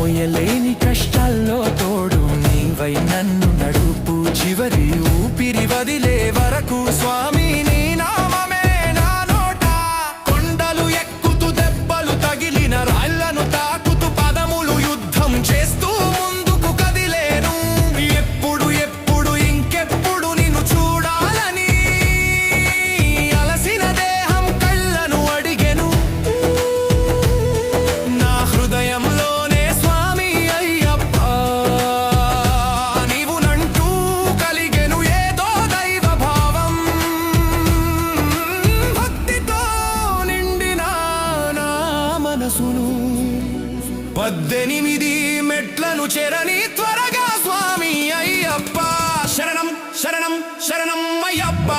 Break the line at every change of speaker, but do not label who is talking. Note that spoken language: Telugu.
మోయలేని కష్టాల్లో తోడు నీవై నన్ను నడుపు చివరి ఊపిరి వదిలే వరకు స్వామి నీ నామమే నా నోట కొండలు ఎక్కుతూ దెబ్బలు తగిలిన రాళ్లను తాకుతూ పదములు యుద్ధం చేస్తూ ముందుకు కదిలేను ఎప్పుడు ఎప్పుడు ఇంకెప్పుడు నిన్ను చూడాలని అలసిన దేహం కళ్ళను అడిగెను నా హృదయంలోనే స్వామి అయ్యప్ప నీవు నంటూ కలిగెను ఏదో దైవ భావం భక్తితో నిండిన నా మనసును 18 మెట్లను చెరని త్వరగా స్వామి అయ్యప్ప శరణం శరణం శరణం అయ్యప్ప